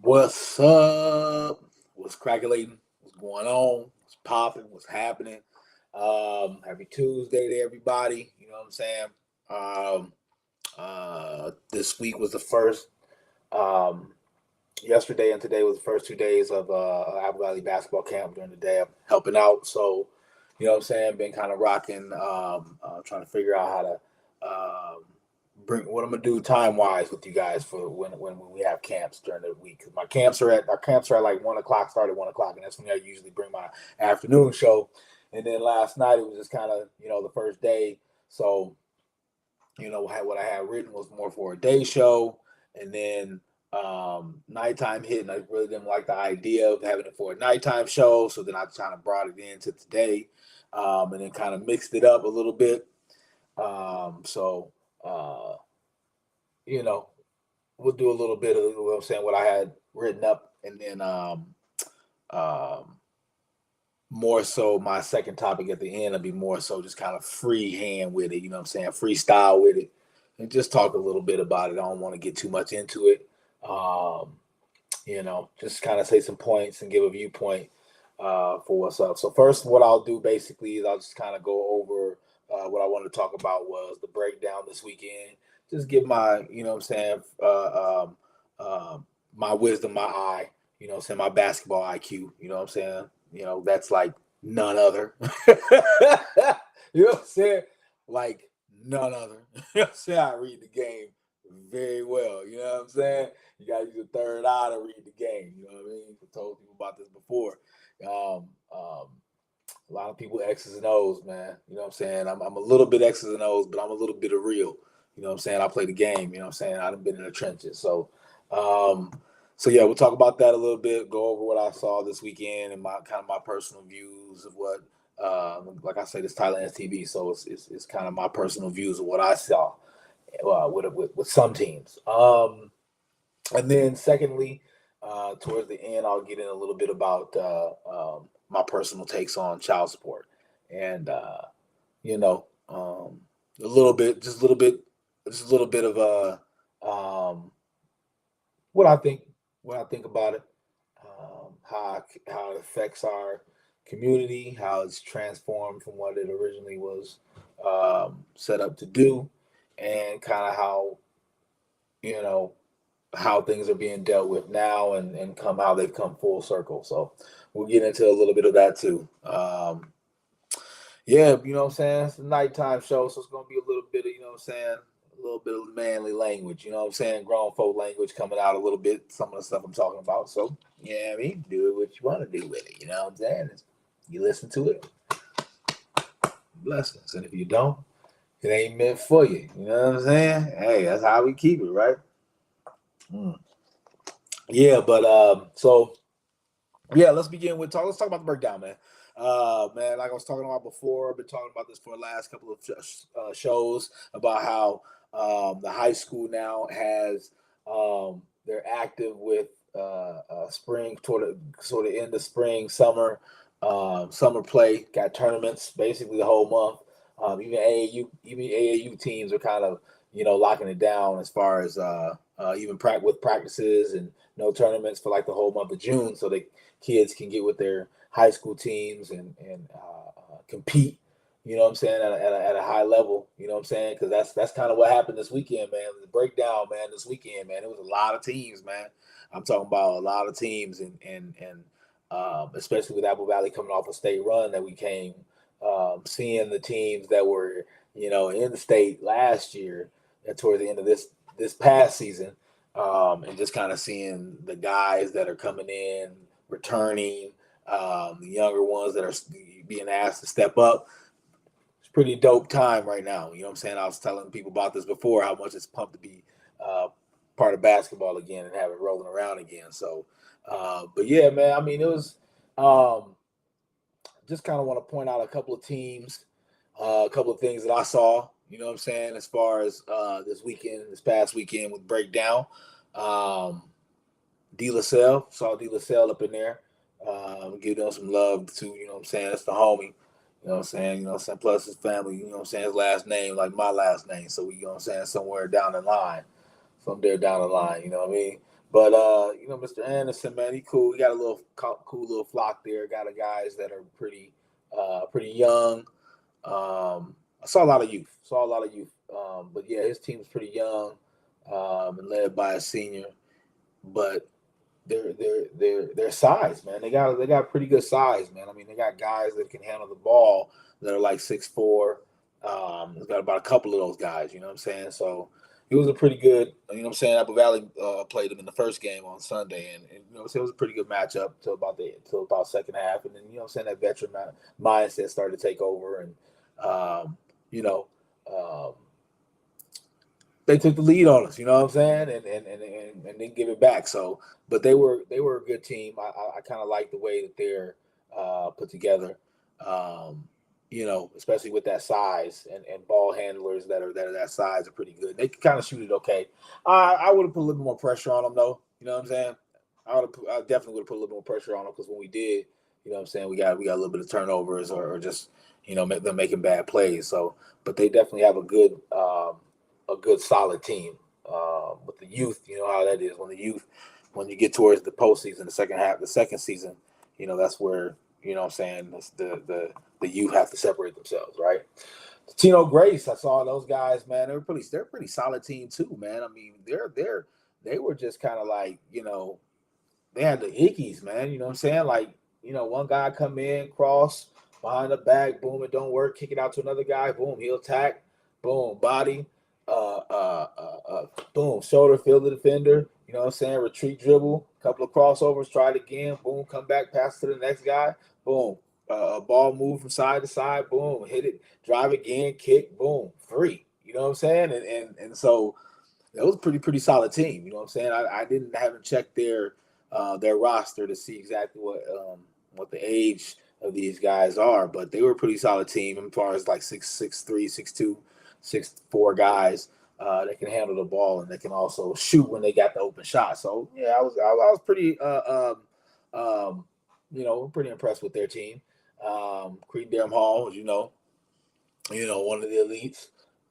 What's up? What's crackulating? What's going on? What's popping? What's happening? Happy Tuesday to everybody. You know what I'm saying? This week was the first. Um, Yesterday and today was the first 2 days of Apple Valley basketball camp. During the day, I'm helping out. So, you know what I'm saying? Been kind of rocking, trying to figure out how to bring what I'm gonna do time wise with you guys for when we have camps during the week. My camps are at our camps are at like 1 o'clock. Start at 1 o'clock, and that's when I usually bring my afternoon show. And then last night it was just kind of the first day. So what I had written was more for a day show, and then nighttime hit, and I really didn't like the idea of having it for a nighttime show. So then I kind of brought it into today, and then kind of mixed it up a little bit. So uh, you know, we'll do a little bit of what I'm saying, what I had written up, and then um, more so my second topic at the end will be more so just kind of freehand with it. You know what I'm saying? Freestyle with it, and just talk a little bit about it. I don't want to get too much into it. Um, just kind of say some points and give a viewpoint for what's up. So first, what I'll do basically is I'll just kind of go over what I wanted to talk about was the breakdown this weekend. Just give my, you know what I'm saying, my wisdom, my eye, you know what I'm saying, my basketball IQ, you know what I'm saying? That's like none other. You know what I'm saying? Like none other. You know what I'm saying? I read the game very well. You know what I'm saying? You got to use a third eye to read the game. You know what I mean? I told people about this before. Um, um, a lot of people X's and O's, man. You know what I'm saying? I'm a little bit X's and O's, but I'm a little bit of real. You know what I'm saying? I play the game. You know what I'm saying? I've been in the trenches. Um, so yeah, we'll talk about that a little bit. Go over what I saw this weekend and my kind of my personal views of what, like I say, this Thailand's TV. So it's kind of my personal views of what I saw with some teams. And then secondly, towards the end, I'll get in a little bit about my personal takes on child support, and a little bit, just a little bit of what I think, what I think about it, how it affects our community, how it's transformed from what it originally was set up to do, and kind of you know how things are being dealt with now and come how they've come full circle. So we'll get into a little bit of that too. Yeah, you know what I'm saying? It's a nighttime show, so it's gonna be a little bit of, you know what I'm saying, a little bit of manly language, you know what I'm saying? Grown folk language coming out a little bit, some of the stuff I'm talking about. So yeah, I mean, do what you want to do with it, you know what I'm saying? You listen to it, blessings. And if you don't, it ain't meant for you. You know what I'm saying? Hey, that's how we keep it, right? Mm. Yeah, but so yeah, let's begin with talk. Let's talk about the breakdown, man. Man, like I was talking about before, I've been talking about this for the last couple of shows about how the high school now has they're active with spring toward the sort of end of spring, summer, summer play. Got tournaments basically the whole month. Even AAU teams are kind of locking it down as far as even with practices and no tournaments for like the whole month of June, so they kids can get with their high school teams and compete. You know what I'm saying at a high level. You know what I'm saying, because that's kind of what happened this weekend, man. The breakdown, man. This weekend, man, it was a lot of teams, man. I'm talking about a lot of teams, and especially with Apple Valley coming off a state run that we came, seeing the teams that were in the state last year and toward the end of this past season, and just kind of seeing the guys that are coming in, returning, the younger ones that are being asked to step up. It's pretty dope time right now. You know what I'm saying? I was telling people about this before, how much it's pumped to be uh, part of basketball again and have it rolling around again. So, but yeah, man, I mean, it was just kind of want to point out a couple of teams, a couple of things that I saw. You know what I'm saying? As far as this past weekend with breakdown, um, D. LaSalle, saw D. LaSalle up in there. Give them some love too. You know what I'm saying? That's the homie. You know what I'm saying? You know what I'm saying? Plus his family. You know what I'm saying? His last name like my last name. So we, you know what I'm saying? Somewhere down the line, from there down the line. You know what I mean? But Mr. Anderson, man, he cool. He got a little cool little flock there. Got a guys that are pretty young. I saw a lot of youth. But yeah, his team's pretty young, and led by a senior. But their size, man. They got pretty good size, man. I mean, they got guys that can handle the ball that are like 6'4". They've got about a couple of those guys. You know what I'm saying? So it was a pretty good. You know what I'm saying? Apple Valley played them in the first game on Sunday, and so it was a pretty good matchup till about second half, and then that veteran mindset started to take over, and you know. Um, they took the lead on us, you know what I'm saying, and didn't give it back. So, but they were a good team. I kind of like the way that they're put together, especially with that size and ball handlers that are that size are pretty good. They can kind of shoot it okay. I would have put a little more pressure on them though. You know what I'm saying? I definitely would have put a little more pressure on them because when we did, you know what I'm saying, we got a little bit of turnovers or just them making bad plays. So, but they definitely have a good solid team with the youth. You know how that is when you get towards the postseason, the second half, the second season. That's where what I'm saying the youth have to separate themselves, right? Tino Grace, I saw those guys, man. They're a pretty solid team too, man. I mean, they were just kind of like they had the ickies, man. You know what I'm saying? Like one guy come in, cross behind the back, boom, it don't work, kick it out to another guy, boom, heel attack, boom, body boom, shoulder, field the defender, you know what I'm saying, retreat dribble, couple of crossovers, try it again, boom, come back, pass to the next guy, boom, ball move from side to side, boom, hit it, drive again, kick, boom, free, you know what I'm saying, and so it was a pretty solid team, you know what I'm saying. I haven't checked their roster to see exactly what the age of these guys are, but they were a pretty solid team as far as like 6'3", 6'2", 6'4" guys that can handle the ball and they can also shoot when they got the open shot. So yeah, I was pretty pretty impressed with their team. Creed-Durham Hall, as one of the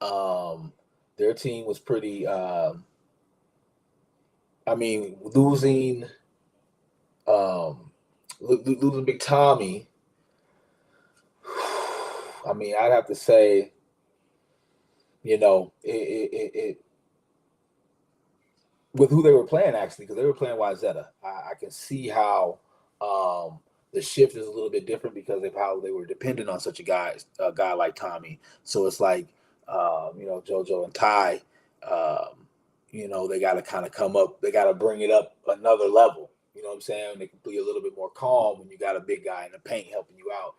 elites. Their team was pretty. I mean, losing Big Tommy. I mean, I'd have to say, it with who they were playing actually, because they were playing Wayzata. I can see how the shift is a little bit different because of how they were dependent on such a guy like Tommy. So it's like, JoJo and Ty, they got to kind of come up. They got to bring it up another level. You know what I'm saying? They can be a little bit more calm when you got a big guy in the paint helping you out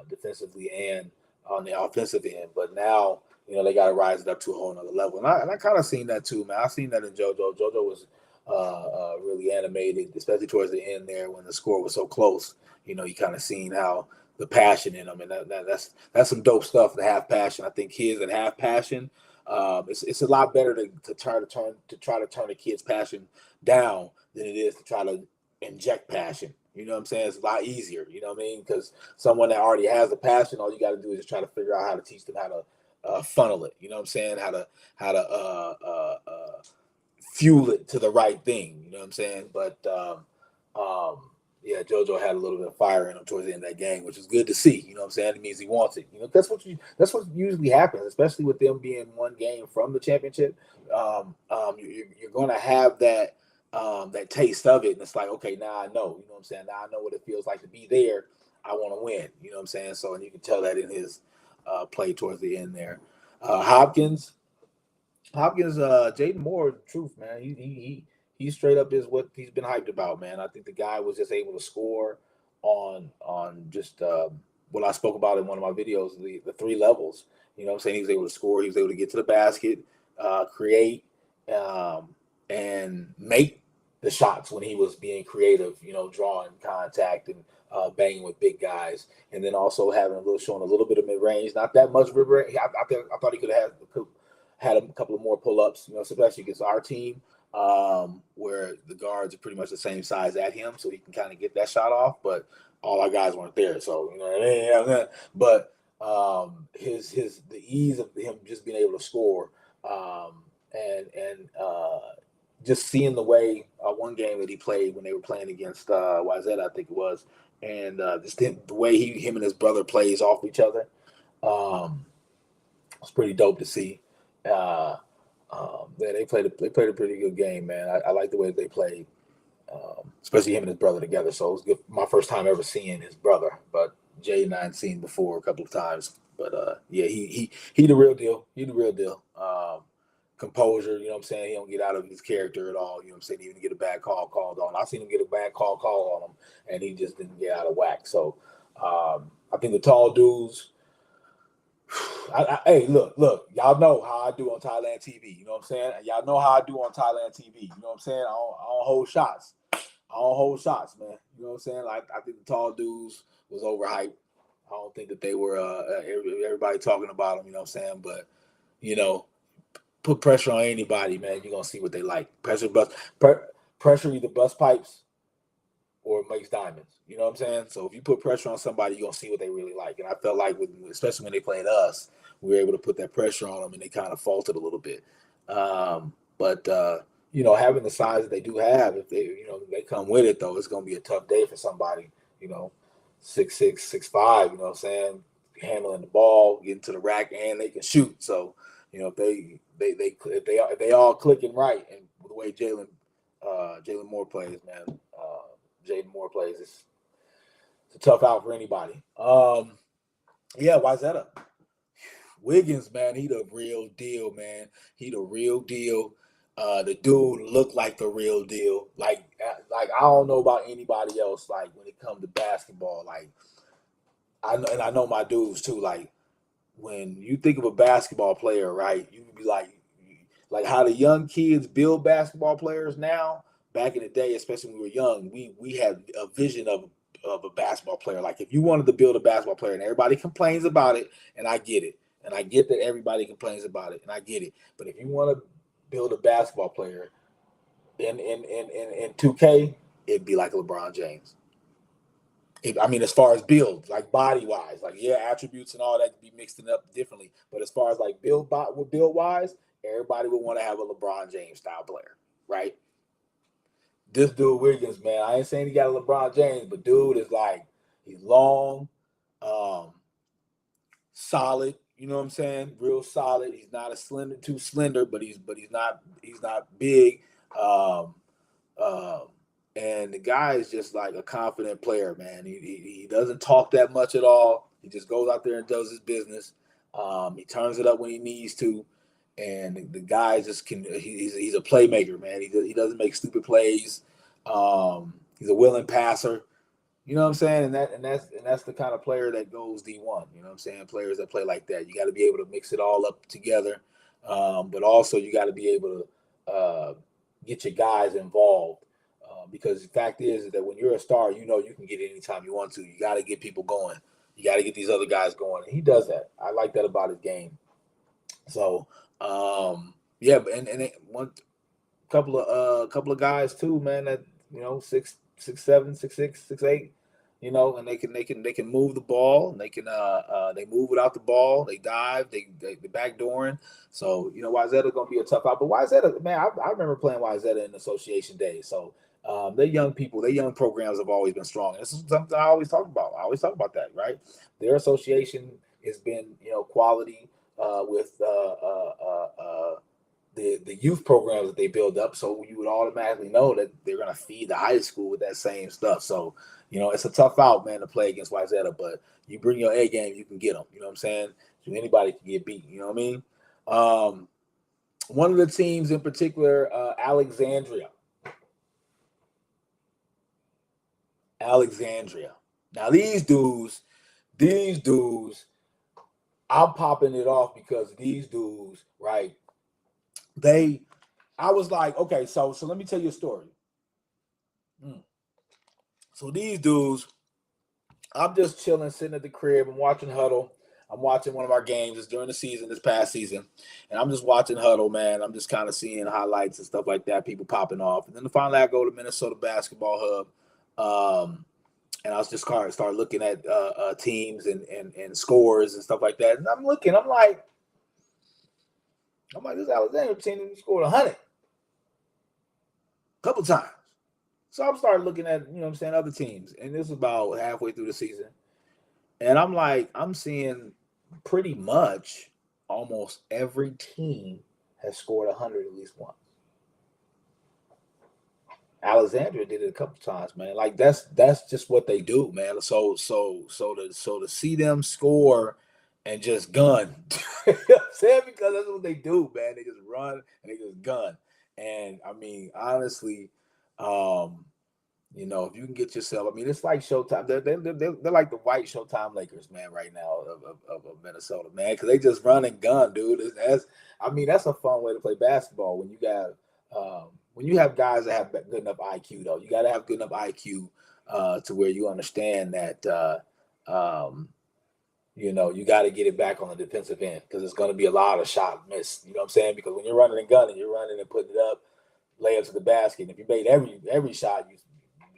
defensively and on the offensive end. But now, they got to rise it up to a whole nother level. And I kind of seen that too, man. I seen that in JoJo. JoJo was really animated, especially towards the end there when the score was so close. You kind of seen how the passion in them, and that's some dope stuff to have passion. I think kids that have passion, it's a lot better to try to turn a kid's passion down than it is to try to inject passion. You know what I'm saying? It's a lot easier. You know what I mean? Because someone that already has a passion, all you got to do is just try to figure out how to teach them how to funnel it. You know what I'm saying? How to fuel it to the right thing. You know what I'm saying? But yeah, JoJo had a little bit of fire in him towards the end of that game, which is good to see. You know what I'm saying? It means he wants it. That's what usually happens, especially with them being one game from the championship. You're going to have that taste of it, and it's like, okay, now I know. You know what I'm saying? Now I know what it feels like to be there. I want to win. You know what I'm saying? So, and you can tell that in his play towards the end there. Hopkins, Jaden Moore, truth, man. He straight up is what he's been hyped about, man. I think the guy was just able to score on just what I spoke about in one of my videos, the three levels. You know what I'm saying? He was able to score. He was able to get to the basket, create, and make the shots when he was being creative, drawing contact and banging with big guys. And then also showing a little bit of mid range, not that much mid range. I thought he could have had a couple of more pull-ups, especially against our team, where the guards are pretty much the same size at him, so he can kind of get that shot off. But all our guys weren't there, so you know what I mean. But the ease of him just being able to score, and just seeing the way one game that he played when they were playing against Wayzata, I think it was, and just the way him and his brother plays off each other. It's pretty dope to see. Uh, yeah, they played a pretty good game, man. I like the way they played, especially him and his brother together. So it was good. My first time ever seeing his brother, but Jay and I had seen before a couple of times. But yeah, he the real deal. He the real deal. Composure, you know what I'm saying? He don't get out of his character at all. You know what I'm saying? Even get a bad call called on. I seen him get a bad call called on him, and he just didn't get out of whack. So I think the tall dudes. Hey, look, y'all know how I do on Thailand TV. You know what I'm saying? Y'all know how I do on Thailand TV. You know what I'm saying? I don't hold shots. I don't hold shots, man. You know what I'm saying? Like I think the tall dudes was overhyped. I don't think that they were everybody talking about them. You know what I'm saying? But you know, put pressure on anybody, man. You're gonna see what they like. Pressure either bust pipes or it makes diamonds. You know what I'm saying? So if you put pressure on somebody, you're gonna see what they really like. And I felt like, especially when they played us, we were able to put that pressure on them, and they kind of faltered a little bit. But you know, having the size that they do have, if they come with it though, it's gonna be a tough day for somebody. You know, 6'6", 6'5". You know what I'm saying? Handling the ball, getting to the rack, and they can shoot. So you know, if they all clicking right, and the way Jalen Moore plays, man. Jaden Moore plays. It's a tough out for anybody. Yeah, Wayzata. Wiggins, man, he the real deal, man. He the real deal. The dude looked like the real deal. Like I don't know about anybody else. Like when it comes to basketball, like I know my dudes too. Like when you think of a basketball player, right? You be like how the young kids build basketball players now. Back in the day, especially when we were young, we had a vision of a basketball player. Like if you wanted to build a basketball player, and everybody complains about it, and I get it, and I get that everybody complains about it, and I get it. But if you want to build a basketball player in 2K, it'd be like LeBron James. I mean, as far as build, like body wise, like yeah, attributes and all that be mixed up differently. But as far as like build wise, everybody would want to have a LeBron James style player, right? This dude Wiggins, man, I ain't saying he got a LeBron James, but dude is like he's long, um, solid. You know what I'm saying? Real solid. He's not too slender, but he's not big. Um, um, and the guy is just like a confident player, man. He doesn't talk that much at all. He just goes out there and does his business. He turns it up when he needs to, and the guy just can. He's a playmaker, man. He doesn't make stupid plays. He's a willing passer. You know what I'm saying? And that's the kind of player that goes D1. You know what I'm saying? Players that play like that. You got to be able to mix it all up together, but also you got to be able to get your guys involved. Because the fact is that when you're a star, you know you can get it anytime you want to. You got to get people going. You got to get these other guys going, and he does that. I like that about his game. So yeah, one couple of guys too, man. That 6'7", 6'6", 6'8", and they can move the ball, and they move without the ball. They dive, they backdooring. So Wayzata gonna be a tough out. But Wayzata, man, I remember playing Wayzata in association days. So their young people, their young programs have always been strong. This is something I always talk about. I always talk about that, right? Their association has been quality with the youth programs that they build up, so you would automatically know that they're going to feed the high school with that same stuff. So it's a tough out, man, to play against Wayzata, but you bring your A game, you can get them. You know what I'm saying? So anybody can get beat. You know what I mean? One of the teams in particular, Alexandria. Now these dudes, I'm popping it off because these dudes, right? I was like, okay, so let me tell you a story. So these dudes, I'm just chilling, sitting at the crib. I'm watching Huddle. I'm watching one of our games. It's during the season, this past season. And I'm just watching Huddle, man. I'm just kind of seeing highlights and stuff like that, people popping off. And then finally I go to Minnesota Basketball Hub. And I was just start looking at teams and scores and stuff like that. And I'm like, this Alexander team scored 100. couple times. So I'm starting looking at, you know what I'm saying, other teams. And this is about halfway through the season. And I'm like, I'm seeing pretty much almost every team has scored 100 at least once. Alexandria did it a couple times, man. Like that's just what they do, man. So to see them score and just gun, you know what I'm saying? Because that's what they do, man. They just run and they just gun. And I mean, honestly, um, you know, if you can get yourself, I mean, it's like Showtime. They're like the white Showtime Lakers, man, right now of Minnesota, man, because they just run and gun, dude. I mean, that's a fun way to play basketball when you have guys that have good enough IQ, though. You got to have good enough IQ to where you understand that, you know, you got to get it back on the defensive end because it's going to be a lot of shot miss. You know what I'm saying? Because when you're running and gunning, you're running and putting it up, layup to the basket. And if you made every shot, you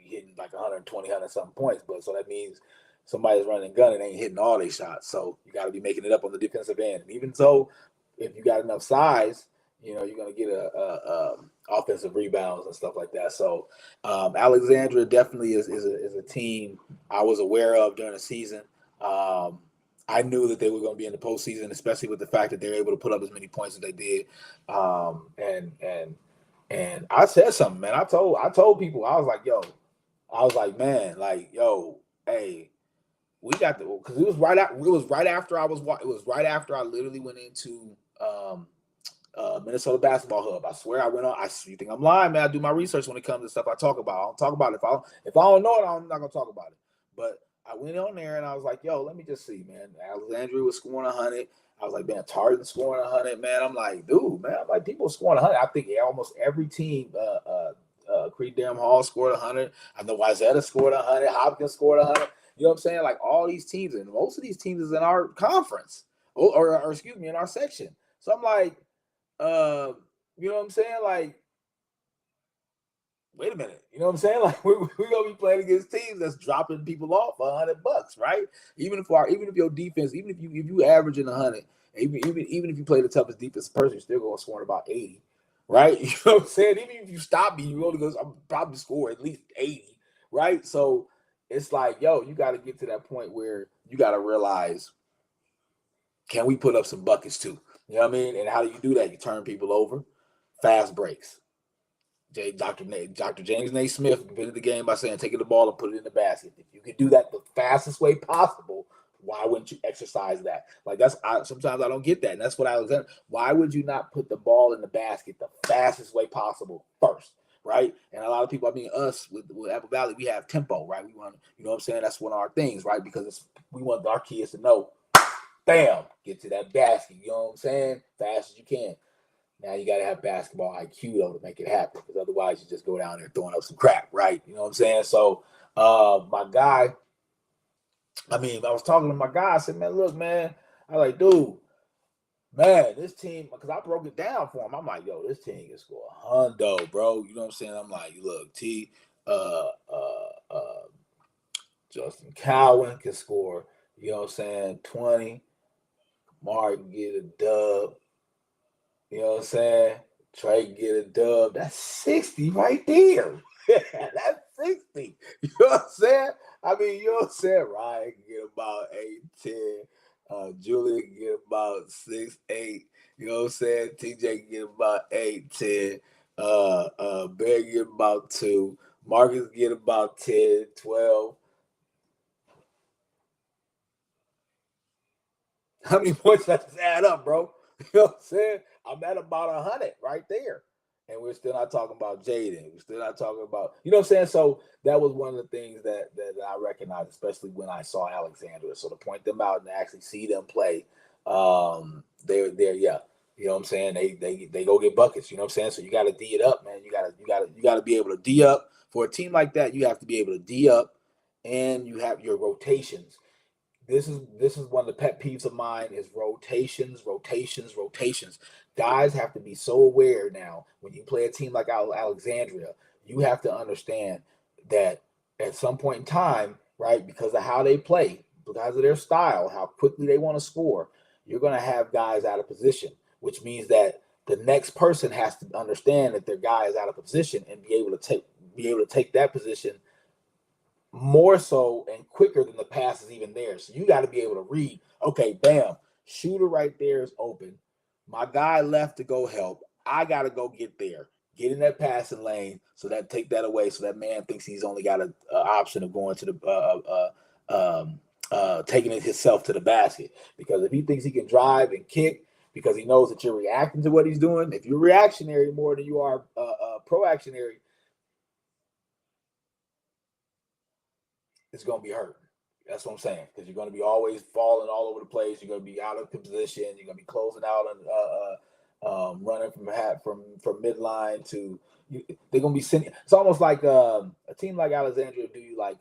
hitting like 120, 100 something points. But so that means somebody's running gun and ain't hitting all their shots. So you got to be making it up on the defensive end. And even so, if you got enough size, you know, you're going to get a offensive rebounds and stuff like that. So Alexandria definitely is a team I was aware of during the season. I knew that they were going to be in the postseason, especially with the fact that they're able to put up as many points as they did. And I said something, man. I told people, I was like, yo, man, like, yo, hey, we got the, because it was right after I literally went into Minnesota Basketball Hub. I swear I went on. You think I'm lying, man? I do my research when it comes to stuff I talk about. I don't talk about it. If I don't know it, I'm not gonna talk about it. But I went on there and I was like, yo, let me just see, man. Alexandria was scoring 100. I was like, man, Tarleton scoring 100, man. I'm like, dude, man. I'm like, people scoring 100. I think almost every team. Creed Durham Hall scored 100. I know Wayzata scored 100. Hopkins scored 100. You know what I'm saying? Like all these teams, and most of these teams is in our conference, or excuse me, in our section. So I'm like, you know what I'm saying? Like, wait a minute. You know what I'm saying? Like, we're gonna be playing against teams that's dropping people off $100, right? Even if your defense, even if you averaging 100, even if you play the toughest defense person, you're still gonna score about 80, right? You know what I'm saying? Even if you stop me, you only gonna probably score at least 80, right? So it's like, yo, you got to get to that point where you got to realize, can we put up some buckets too? You know what I mean? And how do you do that? You turn people over, fast breaks. Dr. James Naismith invented the game by saying, taking the ball and put it in the basket. If you can do that the fastest way possible, why wouldn't you exercise that? Like sometimes I don't get that. And that's what Alexander. Why would you not put the ball in the basket the fastest way possible first? Right. And a lot of people, I mean, us with Apple Valley, we have tempo, right? We want, you know what I'm saying? That's one of our things, right? Because we want our kids to know, bam, get to that basket. You know what I'm saying? Fast as you can. Now you got to have basketball IQ though to make it happen, because otherwise you just go down there throwing up some crap, right? You know what I'm saying? So my guy, I was talking to my guy. I said, man, look, man, I like, dude, man, this team, because I broke it down for him. I'm like, yo, this team can score a hundo, bro. You know what I'm saying? I'm like, look, Justin Cowan can score, you know what I'm saying, 20. Mark can get a dub. You know what I'm saying? Trey can get a dub. That's 60 right there. That's 60. You know what I'm saying? I mean, you know what I'm saying? Ryan can get about 8, 10. Julia can get about 6, 8. You know what I'm saying? TJ can get about 8, 10. Bear can get about 2. Marcus can get about 10, 12. How many points does that add up, bro? You know what I'm saying? I'm at about 100 right there. And we're still not talking about Jaden. We're still not talking about, you know what I'm saying? So that was one of the things that I recognized, especially when I saw Alexandria. So to point them out and actually see them play, they're yeah. You know what I'm saying? They go get buckets. You know what I'm saying? So you got to D it up, man. You got to be able to D up. For a team like that, you have to be able to D up, and you have your rotations. This is one of the pet peeves of mine is rotations. Guys have to be so aware now when you play a team like Alexandria, you have to understand that at some point in time, right, because of how they play, because of their style, how quickly they want to score, you're going to have guys out of position, which means that the next person has to understand that their guy is out of position and be able to take that position more so and quicker than the pass is even there. So you got to be able to read, okay, bam, shooter right there is open. My guy left to go help. I got to go get there, get in that passing lane, so that take that away. So that man thinks he's only got an option of going to the taking it himself to the basket. Because if he thinks he can drive and kick because he knows that you're reacting to what he's doing, if you're reactionary more than you are proactionary, it's going to be hurt. That's what I'm saying. Because you're going to be always falling all over the place. You're going to be out of position. You're going to be closing out and running from midline to. They're going to be sending. It's almost like a team like Alexandria do you like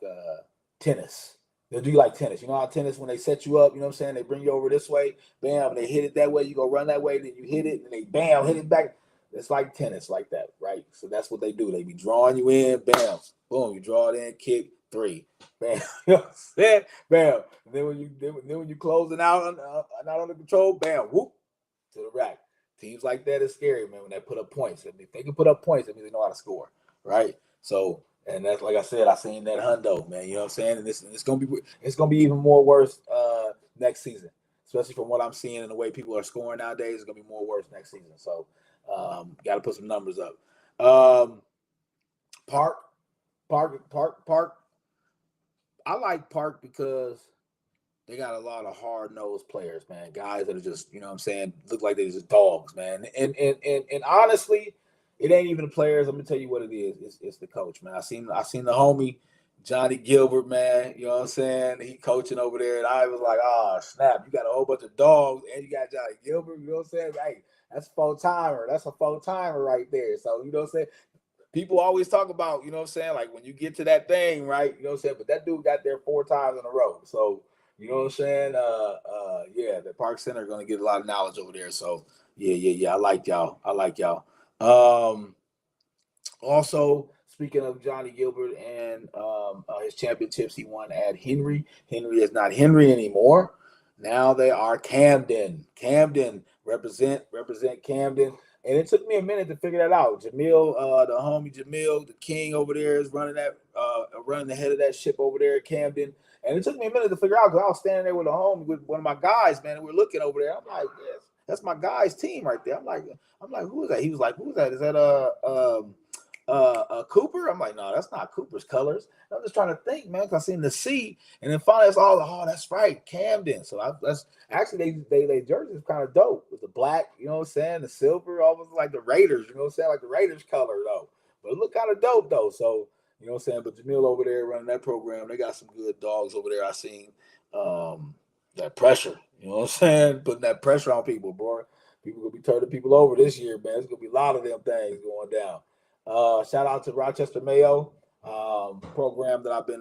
tennis. They'll do you like tennis. You know how tennis, when they set you up, you know what I'm saying? They bring you over this way, bam, they hit it that way. You go run that way, then you hit it, and they bam, hit it back. It's like tennis, like that, right? So that's what they do. They be drawing you in, bam, boom, you draw it in, kick, three, bam, you know what I'm saying? Bam. And then when you closing out not under control, bam, whoop, to the rack. Teams like that is scary, man. When they put up points, if they can put up points, that means they know how to score, right? So, and that's like I said, I seen that hundo, man. You know what I'm saying? And it's gonna be even more worse next season, especially from what I'm seeing and the way people are scoring nowadays. It's gonna be more worse next season. So, got to put some numbers up. Park. I like Park because they got a lot of hard-nosed players, man. Guys that are just, you know what I'm saying, look like they're just dogs, man. And honestly, it ain't even the players. I'm gonna tell you what it is. It's the coach, man. I seen the homie Johnny Gilbert, man. You know what I'm saying? He coaching over there, and I was like, oh snap, you got a whole bunch of dogs, and you got Johnny Gilbert. You know what I'm saying? Hey, that's a full timer. That's a full timer right there. So you know what I'm saying? People always talk about, you know what I'm saying, like when you get to that thing, right? You know what I'm saying? But that dude got there 4 times in a row. So, you know what I'm saying? Yeah, the Park Center are gonna get a lot of knowledge over there. So yeah. I like y'all. Also, speaking of Johnny Gilbert and his championships he won at Henry. Henry is not Henry anymore. Now they are Camden. Camden represent Camden. And it took me a minute to figure that out. Jamil, the homie Jamil, the king over there, is running the head of that ship over there at Camden. And it took me a minute to figure out because I was standing there with a homie with one of my guys, man, and we're looking over there. I'm like, yes, that's my guy's team right there. I'm like, who is that? He was like, who is that? Is that Cooper? I'm like, no, that's not Cooper's colors. I'm just trying to think, man, because I seen the C, and then finally it's all, oh, that's right, Camden. So that's actually they jerseys kind of dope with the black, you know what I'm saying, the silver, almost like the Raiders, you know what I'm saying, like the Raiders color though. But it looked kind of dope though. So you know what I'm saying. But Jamil over there running that program, they got some good dogs over there. I seen that pressure, you know what I'm saying, putting that pressure on people, bro. People gonna be turning people over this year, man. There's gonna be a lot of them things going down. Shout out to Rochester Mayo program that I've been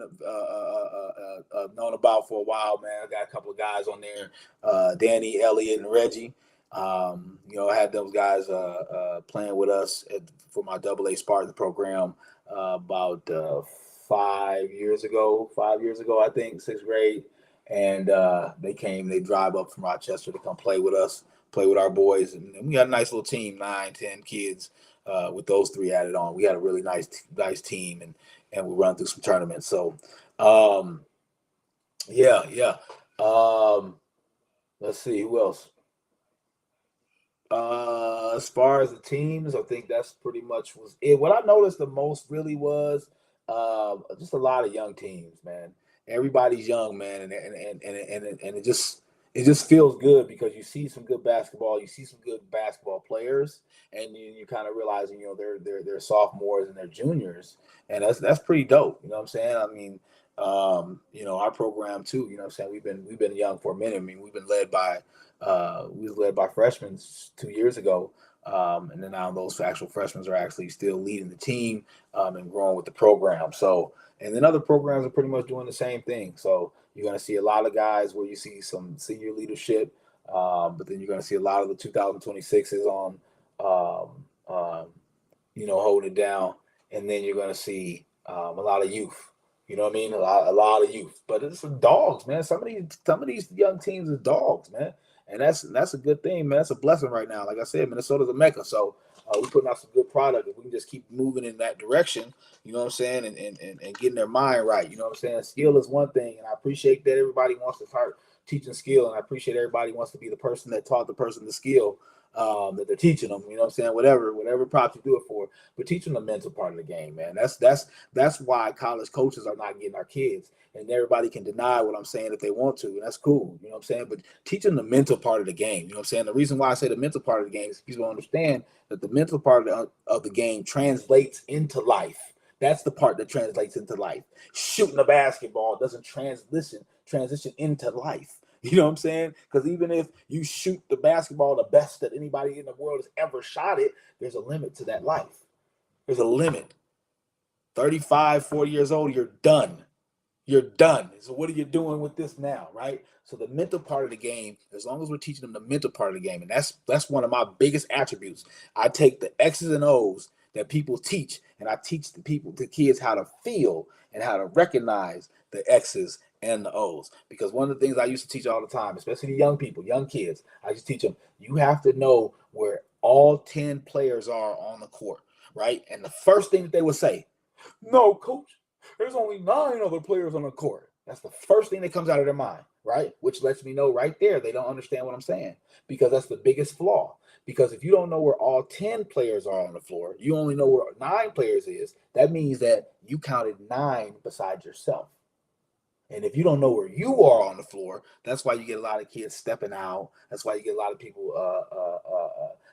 known about for a while, man. I got a couple of guys on there, Danny, Elliott, and Reggie. You know, I had those guys playing with us for my AA Spartan program about 5 years ago, I think, 6th grade. And they drive up from Rochester to come play with us, play with our boys. And we had a nice little team, 9, 10 kids. With those 3 added on, we had a really nice team, and we run through some tournaments. So, yeah. Let's see who else. As far as the teams, I think that's pretty much was it. What I noticed the most really was just a lot of young teams, man. Everybody's young, man, and it just feels good because you see some good basketball, you see some good basketball players, and you kind of realizing, you know, they're sophomores and they're juniors, and that's pretty dope. You know what I'm saying? I mean, you know, our program too. You know what I'm saying? We've been young for a minute. I mean, we was led by freshmen 2 years ago. And then now those actual freshmen are actually still leading the team and growing with the program. So, and then other programs are pretty much doing the same thing. So you're going to see a lot of guys where you see some senior leadership, but then you're going to see a lot of the 2026s on, you know, holding it down. And then you're going to see a lot of youth. You know what I mean? A lot of youth. But it's some dogs, man. Some of these young teams are dogs, man. and that's a good thing, man. That's a blessing right now. Like I said, Minnesota's a mecca, so we're putting out some good product. If we can just keep moving in that direction, you know what I'm saying, and getting their mind right, you know what I'm saying. Skill is one thing, and I appreciate that everybody wants to start teaching skill, and I appreciate everybody wants to be the person that taught the person the skill that they're teaching them. You know what I'm saying? Whatever props you do it for, but teach them the mental part of the game, man. That's why college coaches are not getting our kids. And everybody can deny what I'm saying if they want to, and that's cool. You know what I'm saying? But teach them the mental part of the game. You know what I'm saying? The reason why I say the mental part of the game is people understand that the mental part of the game translates into life. That's the part that translates into life. Shooting a basketball doesn't transition into life. You know what I'm saying? Because even if you shoot the basketball the best that anybody in the world has ever shot it, there's a limit to that life. There's a limit. 35, 40 years old, you're done. You're done. So what are you doing with this now, right? So the mental part of the game, as long as we're teaching them the mental part of the game, and that's one of my biggest attributes. I take the X's and O's that people teach, and I teach the kids how to feel and how to recognize the X's and the O's. Because one of the things I used to teach all the time, especially the young people, young kids, I used to teach them, you have to know where all 10 players are on the court, right? And the first thing that they would say, no, coach, there's only 9 other players on the court. That's the first thing that comes out of their mind, right? Which lets me know right there they don't understand what I'm saying, because that's the biggest flaw. Because if you don't know where all 10 players are on the floor, you only know where 9 players is. That means that you counted 9 besides yourself. And if you don't know where you are on the floor, that's why you get a lot of kids stepping out. That's why you get a lot of people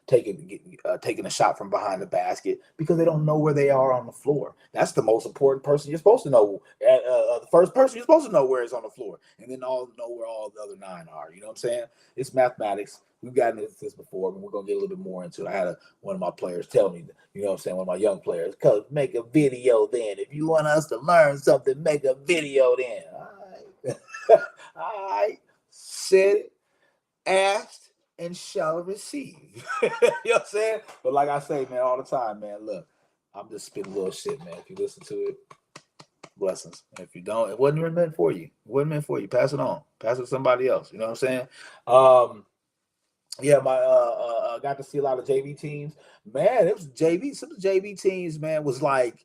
taking a shot from behind the basket, because they don't know where they are on the floor. That's the most important person you're supposed to know. The first person you're supposed to know where is on the floor, and then all know where all the other 9 are. You know what I'm saying? It's mathematics. We've gotten into this before, but we're gonna get a little bit more into it. I had one of my players tell me, you know what I'm saying, one of my young players, "Coach, make a video then. If you want us to learn something, make a video then." All right. All right. Said it, asked, and shall receive. You know what I'm saying? But like I say, man, all the time, man, look, I'm just spitting a little shit, man. If you listen to it, blessings. And if you don't, it wasn't meant for you. It wasn't meant for you. Pass it on. Pass it to somebody else. You know what I'm saying? Yeah, my got to see a lot of JV teams. Man, it was JV. Some of the JV teams, man, was like,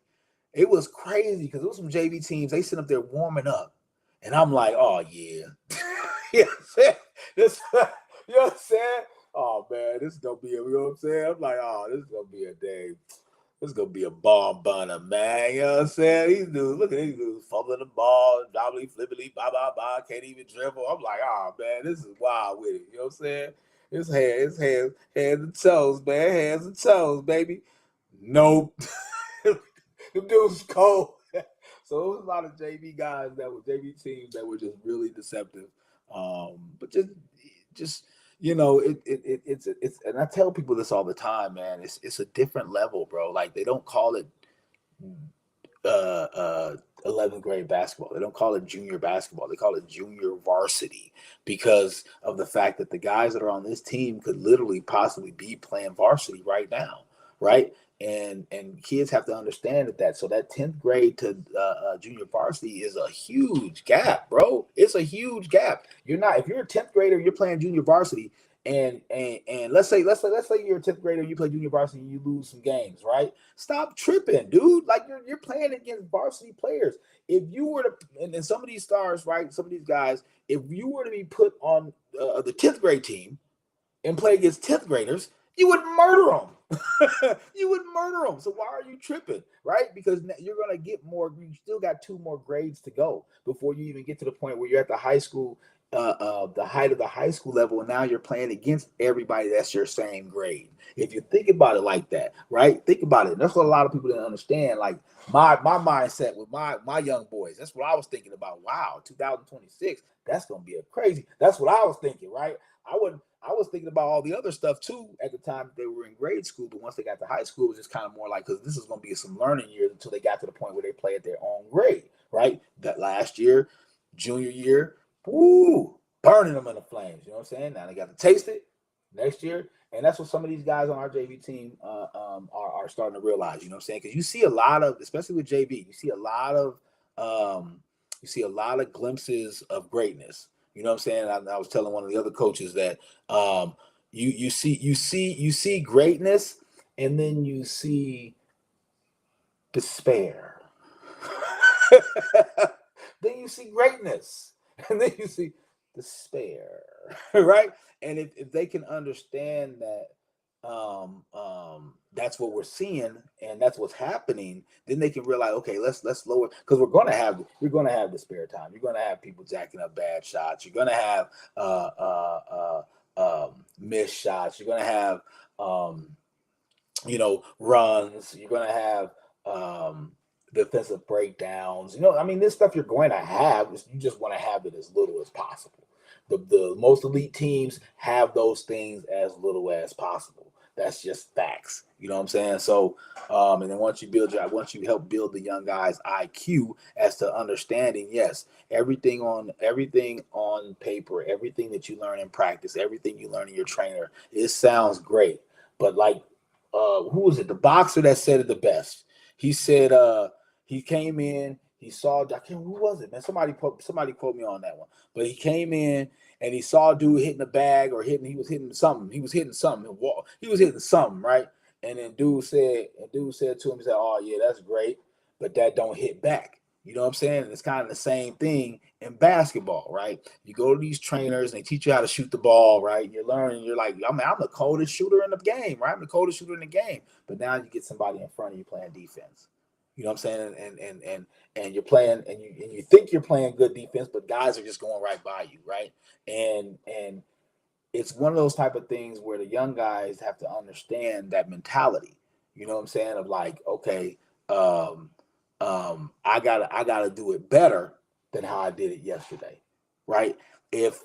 it was crazy because it was some JV teams. They sit up there warming up, and I'm like, oh yeah, you know what I'm saying? This, you know what I'm saying? Oh man, this is gonna be, you know what I'm saying? I'm like, oh, this is gonna be a day. This is gonna be a bomb bunner, man. You know what I'm saying? These dudes, look at these dudes fumbling the ball, dobbly, flippily, can't even dribble. I'm like, oh man, this is wild with it. You know what I'm saying? It's hands and toes, man. Hands and toes, baby. Nope. The dude's cold. So it was a lot of JV guys that were JV teams that were just really deceptive. But just it's and I tell people this all the time, man. It's a different level, bro. Like they don't call it uh, uh, 11th grade basketball. They don't call it junior basketball. They call it junior varsity, because of the fact that the guys that are on this team could literally possibly be playing varsity right now, right? And kids have to understand that. So that 10th grade to junior varsity is a huge gap, bro. It's a huge gap. You're not, if you're a 10th grader, you're playing junior varsity, and let's say you're a 10th grader, you play junior varsity, and you lose some games, right? Stop tripping, dude. Like you're playing against varsity players. If you were to, and some of these stars, right? Some of these guys, if you were to be put on the 10th grade team and play against 10th graders, you would murder them. You would murder them. So why are you tripping, right? Because you're going to get more. You still got 2 more grades to go before you even get to the point where you're at the high school, the height of the high school level, and now you're playing against everybody that's your same grade. If you think about it like that, right? Think about it. That's what a lot of people didn't understand. Like my mindset with my young boys. That's what I was thinking about. Wow, 2026. That's gonna be a crazy. That's what I was thinking, right? I was thinking about all the other stuff too at the time they were in grade school, but once they got to high school, it was just kind of more like, because this is going to be some learning years until they got to the point where they play at their own grade, right? That last year, junior year, woo, burning them in the flames. You know what I'm saying? Now they got to taste it next year, and that's what some of these guys on our JV team are starting to realize. You know what I'm saying? Because you see a lot of, especially with JV, you see a lot of glimpses of greatness, You know what I'm saying? I was telling one of the other coaches that you see greatness, and then you see despair. Then you see greatness, and then you see despair, right? And if they can understand that that's what we're seeing and that's what's happening, then they can realize, okay, let's lower, because you're gonna have despair time. You're gonna have people jacking up bad shots. You're gonna have missed shots. You're gonna have runs. You're gonna have defensive breakdowns. I mean, this stuff you're going to have. You just want to have it as little as possible. The most elite teams have those things as little as possible. That's just facts. You know what I'm saying? So, and then once you help build the young guys' IQ as to understanding, yes, everything on paper, everything that you learn in practice, everything you learn in your trainer, it sounds great. But like, who was it? The boxer that said it the best. He said, he came in, he saw, I can't, who was it, man? Somebody quote me on that one. But he came in and he saw a dude hitting a bag or he was hitting something. He was hitting something, right? And then dude said to him, he said, "Oh yeah, that's great, but that don't hit back." You know what I'm saying? And it's kind of the same thing in basketball, right? You go to these trainers and they teach you how to shoot the ball, right? You're learning, you're like, I'm the coldest shooter in the game, right? I'm the coldest shooter in the game. But now you get somebody in front of you playing defense. You know what I'm saying? And you're playing and you think you're playing good defense, but guys are just going right by you, right? And it's one of those type of things where the young guys have to understand that mentality. You know what I'm saying? Of like, okay, I gotta do it better than how I did it yesterday, right? If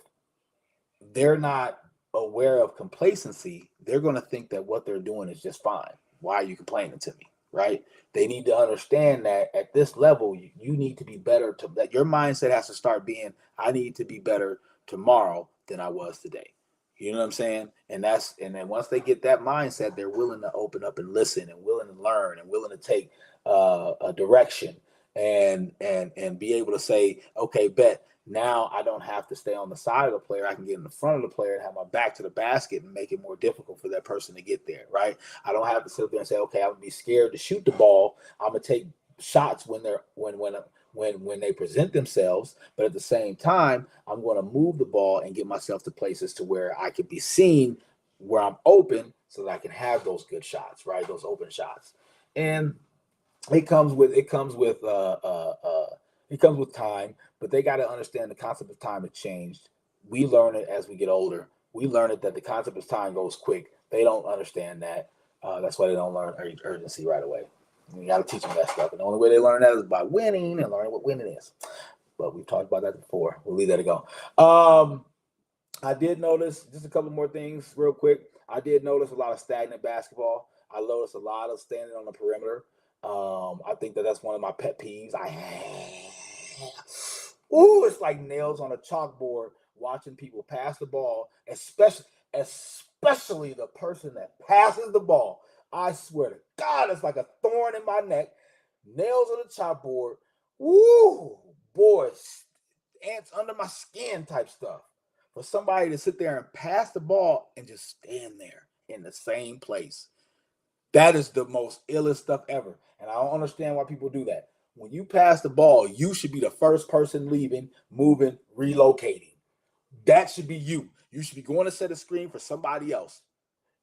they're not aware of complacency, they're going to think that what they're doing is just fine. Why are you complaining to me, right? They need to understand that at this level, you need to be better. That your mindset has to start being, I need to be better tomorrow than I was today. You know what I'm saying? And then once they get that mindset, they're willing to open up and listen, and willing to learn, and willing to take a direction, and be able to say, okay, bet now I don't have to stay on the side of the player. I can get in the front of the player and have my back to the basket and make it more difficult for that person to get there, right? I don't have to sit there and say, okay, I'm gonna be scared to shoot the ball. I'm gonna take shots when they present themselves, but at the same time, I'm going to move the ball and get myself to places to where I can be seen, where I'm open, so that I can have those good shots, right? Those open shots. And it comes with time, but they got to understand the concept of time has changed. We learn it as we get older. We learn it that the concept of time goes quick. They don't understand that. That's why they don't learn urgency right away. You got to teach them that stuff, and the only way they learn that is by winning and learning what winning is. But we've talked about that before. We'll leave that to go. I did notice just a couple more things real quick. I did notice a lot of stagnant basketball. I noticed a lot of standing on the perimeter. I think that's one of my pet peeves. It's like nails on a chalkboard watching people pass the ball, especially the person that passes the ball. I swear to God, it's like a thorn in my neck. Nails on the chalkboard. Woo, boys, ants under my skin type stuff. For somebody to sit there and pass the ball and just stand there in the same place. That is the most illest stuff ever. And I don't understand why people do that. When you pass the ball, you should be the first person leaving, moving, relocating. That should be you. You should be going to set a screen for somebody else.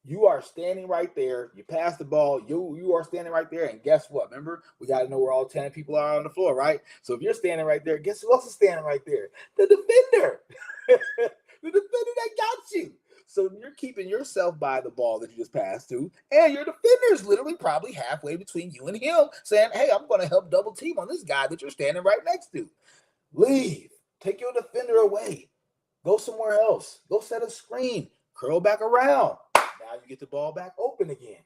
You are standing right there. You pass the ball. You are standing right there. And guess what? Remember, we got to know where all 10 people are on the floor, right? So if you're standing right there, guess who else is standing right there? The defender. The defender that got you. So you're keeping yourself by the ball that you just passed to, and your defender is literally probably halfway between you and him, saying, hey, I'm going to help double team on this guy that you're standing right next to. Leave. Take your defender away. Go somewhere else. Go set a screen. Curl back around. Now you get the ball back open again.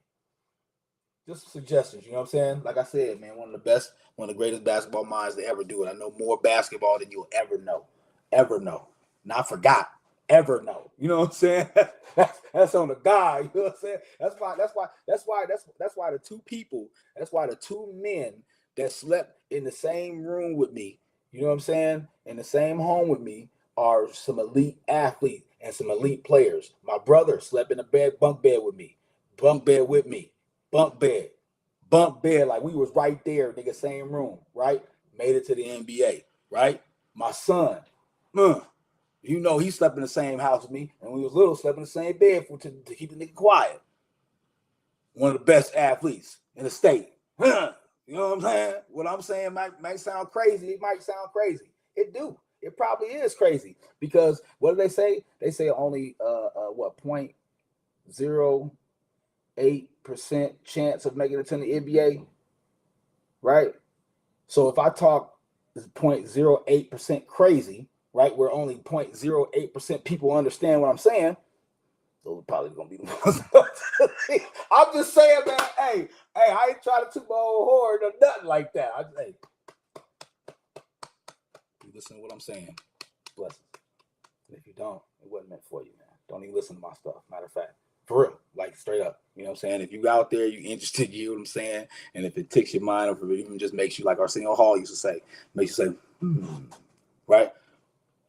Just suggestions, you know what I'm saying? Like I said, man, one of the greatest basketball minds to ever do it. I know more basketball than you'll ever know. Ever know. Not forgot. Ever know. You know what I'm saying? That's on the guy. You know what I'm saying? That's why the two men that slept in the same room with me, you know what I'm saying, in the same home with me, are some elite athletes and some elite players. My brother slept in a bunk bed with me, bunk bed with me, bunk bed, bunk bed. Like we was right there, nigga, same room, right? Made it to the NBA, right? My son, you know, he slept in the same house with me, and when he was little, slept in the same bed to keep the nigga quiet. One of the best athletes in the state. You know what I'm saying? What I'm saying might sound crazy. It might sound crazy. It do. It probably is crazy because what do they say? They say only 0.08% chance of making it to the NBA, right? So if I talk 0.08% crazy, right, where only 0.08% people understand what I'm saying, those are probably gonna be the ones. I'm just saying, man. Hey, I ain't trying to toot my own horn or nothing like that. Hey, you listen to what I'm saying. Blessings. And if you don't, it wasn't meant for you, man. Don't even listen to my stuff. Matter of fact, for real, like straight up. You know what I'm saying? If you out there, you interested, you know what I'm saying? And if it ticks your mind, or if it even just makes you, like Arsenio Hall used to say, makes you say, right?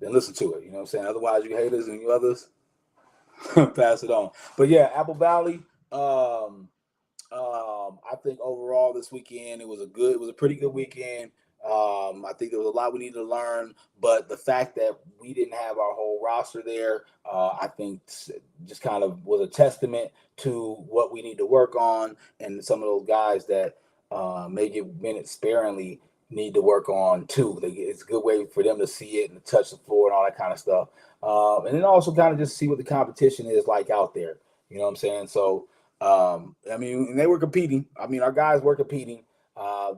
Then listen to it. You know what I'm saying? Otherwise, you haters and you others, pass it on. But yeah, Apple Valley. I think overall this weekend it was a pretty good weekend. I think there was a lot we needed to learn, but the fact that we didn't have our whole roster there, I think just kind of was a testament to what we need to work on, and some of those guys that may get minutes sparingly need to work on too. It's a good way for them to see it and touch the floor and all that kind of stuff, and then also kind of just see what the competition is like out there. You know what I'm saying? So. I mean, they were competing. I mean, our guys were competing,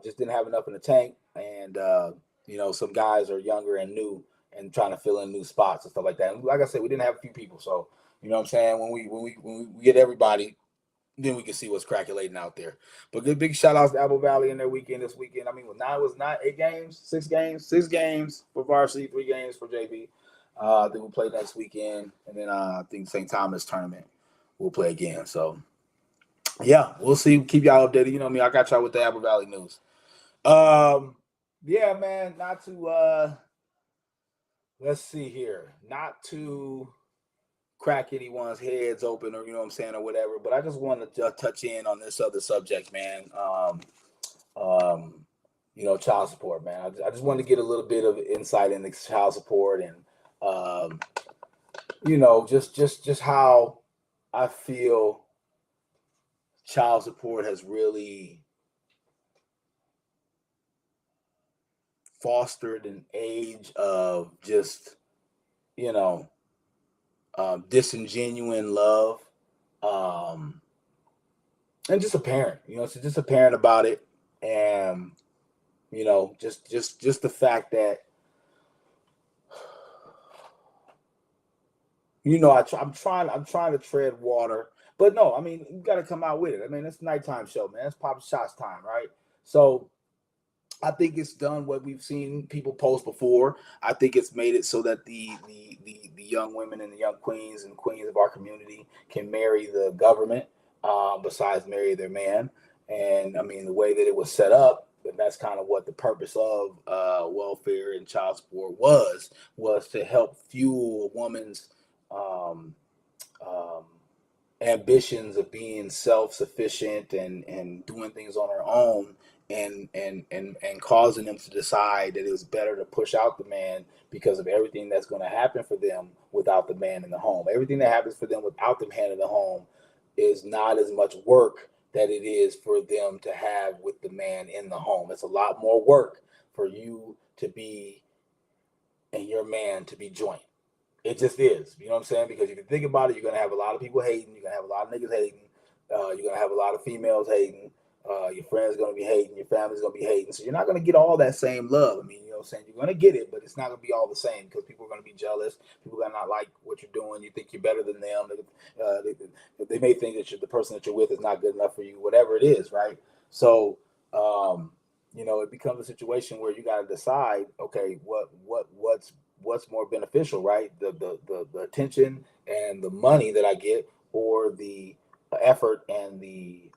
just didn't have enough in the tank. And, you know, some guys are younger and new and trying to fill in new spots and stuff like that. And like I said, we didn't have a few people. So, you know what I'm saying? When we get everybody, then we can see what's crackulating out there. But good big shout outs to Apple Valley in their weekend this weekend. I mean, it was not 8 games, 6 games, 6 games for varsity, 3 games for JV. Then we'll play next weekend. And then I think St. Thomas tournament we'll play again. So, yeah, we'll see. Keep y'all updated. You know me, I got y'all with the Apple Valley news. Yeah, man, not to let's see here. Not to crack anyone's heads open or you know what I'm saying or whatever, but I just wanted to touch in on this other subject, man. You know, child support, man. I just wanted to get a little bit of insight into child support and you know, just how I feel child support has really fostered an age of just, you know, disingenuine love, and just a parent, you know, so just a parent about it, and you know, just the fact that, you know, I'm trying to tread water, but no, I mean, you got to come out with it. I mean, it's nighttime show, man. It's pop shots time, right? So I think it's done what we've seen people post before. I think it's made it so that the young women and the young queens and queens of our community can marry the government, besides marry their man. And I mean, the way that it was set up, and that's kind of what the purpose of welfare and child support was to help fuel a woman's um, um, ambitions of being self-sufficient and doing things on her own and causing them to decide that it was better to push out the man because of everything that's going to happen for them without the man in the home. Everything that happens for them without the man in the home is not as much work that it is for them to have with the man in the home. It's a lot more work for you to be and your man to be joint. It just is. You know what I'm saying? Because if you think about it, you're gonna have a lot of people hating. You're gonna have a lot of niggas hating. You're gonna have a lot of females hating. Your friends gonna be hating. Your family's gonna be hating. So you're not gonna get all that same love. I mean, you know what I'm saying? You're gonna get it, but it's not gonna be all the same because people are gonna be jealous. People are gonna not like what you're doing. You think you're better than them. They may think that the person that you're with is not good enough for you. Whatever it is, right? So, you know, it becomes a situation where you got to decide. Okay, what's more beneficial, right? The attention and the money that I get, or the effort and the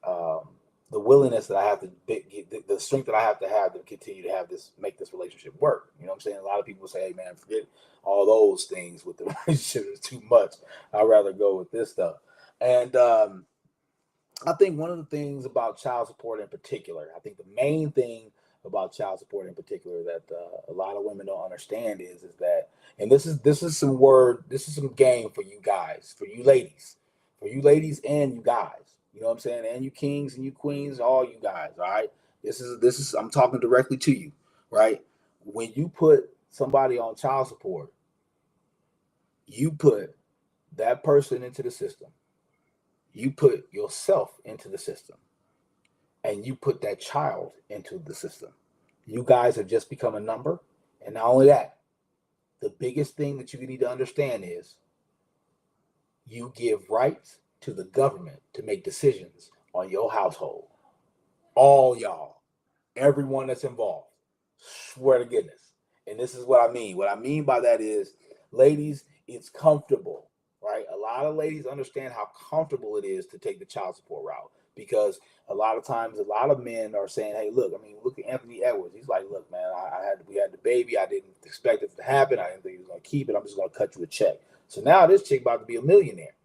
willingness that I have to the strength that I have to continue to have this make this relationship work. You know what I'm saying? A lot of people say, hey, man, forget all those things with the relationship. It's too much. I'd rather go with this stuff. And I think one of the things about child support in particular, I think the main thing about child support in particular that a lot of women don't understand is that, and this is some game for you guys, for you ladies and you guys, you know what I'm saying, and you kings and you queens, all you guys, all right. This is I'm talking directly to you, right? When you put somebody on child support, you put that person into the system, you put yourself into the system, and you put that child into the system. You guys have just become a number. And not only that, the biggest thing that you need to understand is you give rights to the government to make decisions on your household. All y'all, everyone that's involved. Swear to goodness. And this is what I mean. What I mean by that is, ladies, it's comfortable, right? A lot of ladies understand how comfortable it is to take the child support route, because a lot of times, a lot of men are saying, hey, look, I mean, look at Anthony Edwards. He's like, look, man, we had the baby. I didn't expect it to happen. I didn't think he was going to keep it. I'm just going to cut you a check. So now this chick about to be a millionaire.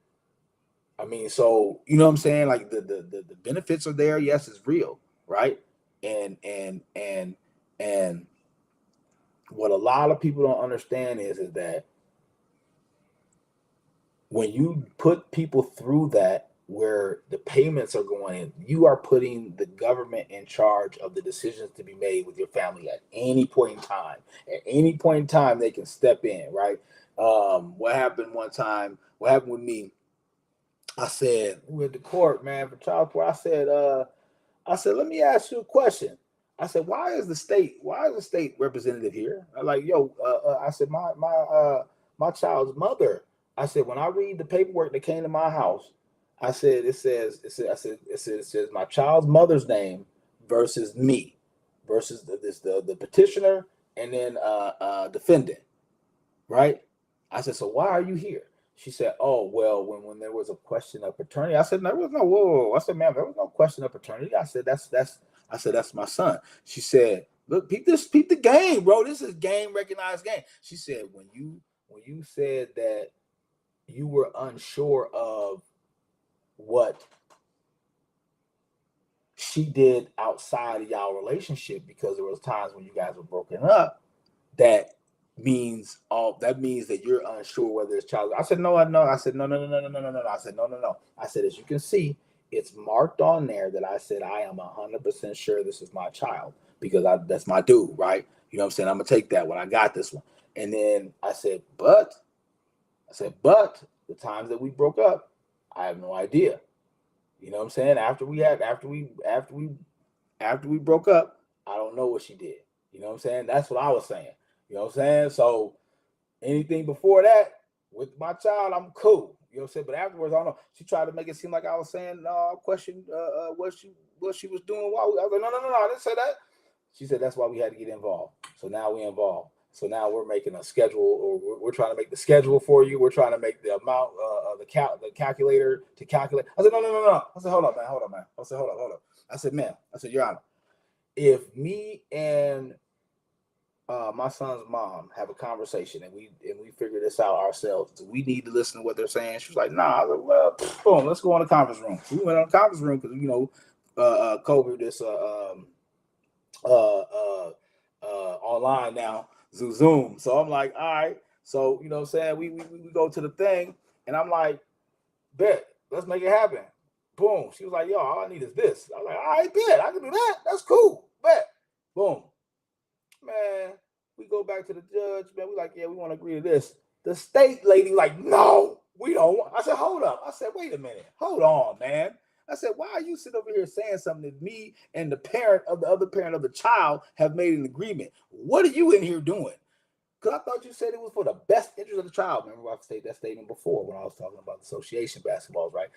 I mean, so, you know what I'm saying? Like the benefits are there. Yes, it's real, right? And what a lot of people don't understand is that when you put people through that, where the payments are going in, you are putting the government in charge of the decisions to be made with your family at any point in time. At any point in time, they can step in, right? What happened one time? What happened with me? I said, we went to court, man, for child support. I said, let me ask you a question. I said, why is the state representative here? I'm like, yo, I said, my child's mother. I said, when I read the paperwork that came to my house, I said, it says my child's mother's name versus me, versus the petitioner and then defendant, right? I said, so why are you here? She said, oh, well, when there was a question of paternity, I said, there was no, whoa. I said, ma'am, there was no question of paternity. I said, that's my son. She said, look, peep the game, bro. This is game, recognized game. She said, when you said that you were unsure of what she did outside of y'all relationship, because there was times when you guys were broken up, that means that you're unsure whether it's child. I said, no. I said, no. I said, no. I said, as you can see, it's marked on there that I said I am 100% sure this is my child, because that's my dude, right? You know what I'm saying? I'm gonna take that one. I got this one. And then I said, but the times that we broke up, I have no idea. You know what I'm saying? After we broke up, I don't know what she did. You know what I'm saying? That's what I was saying. You know what I'm saying? So anything before that with my child, I'm cool. You know what I'm saying? But afterwards, I don't know. She tried to make it seem like I was saying question what she was doing while I was like, no, I didn't say that. She said that's why we had to get involved. So now we're involved. So now we're making a schedule, or we're trying to make the schedule for you. We're trying to make the amount of the calculator to calculate. I said, no. I said, hold up, man. I said, hold up. I said, ma'am. I said, Your Honor, if me and my son's mom have a conversation and we figure this out ourselves, do we need to listen to what they're saying? She was like, nah. I was like, well, boom, let's go on the conference room. So we went on the conference room because, you know, COVID, this online now, Zoom. So I'm like, all right. So, you know what I'm saying? We go to the thing, and I'm like, bet, let's make it happen. Boom. She was like, yo, all I need is this. I was like, all right, bet, I can do that. That's cool. Bet. Boom. Man, we go back to the judge, man. We like, yeah, we want to agree to this. The state lady like, no, we don't. I said, hold up. I said, wait a minute. Hold on, man. I said, why are you sitting over here saying something that me and the other parent of the child have made an agreement? What are you in here doing? Because I thought you said it was for the best interest of the child. Remember, I've stated that statement before when I was talking about the association basketballs, right?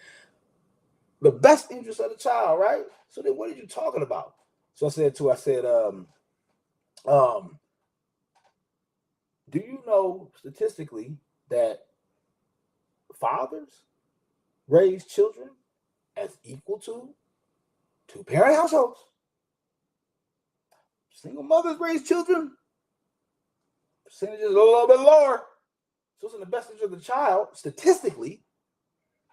The best interest of the child, right? So then what are you talking about? So I said, do you know statistically that fathers raise children as equal to two-parent households? Single mothers raise children percentage is a little bit lower. So it's in the best interest of the child, statistically,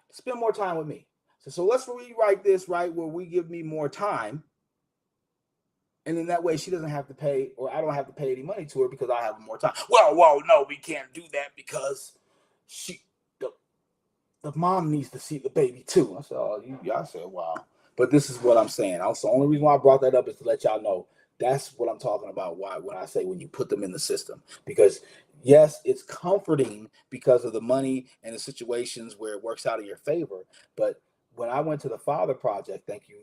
to spend more time with me. So let's rewrite this, right, where we give me more time. And then that way she doesn't have to pay, or I don't have to pay any money to her because I have more time. Well, no, we can't do that because the mom needs to see the baby too. I said, I said, wow. But this is what I'm saying. Also, the only reason why I brought that up is to let y'all know that's what I'm talking about. Why when I say when you put them in the system, because yes, it's comforting because of the money and the situations where it works out in your favor. But when I went to the Father Project, thank you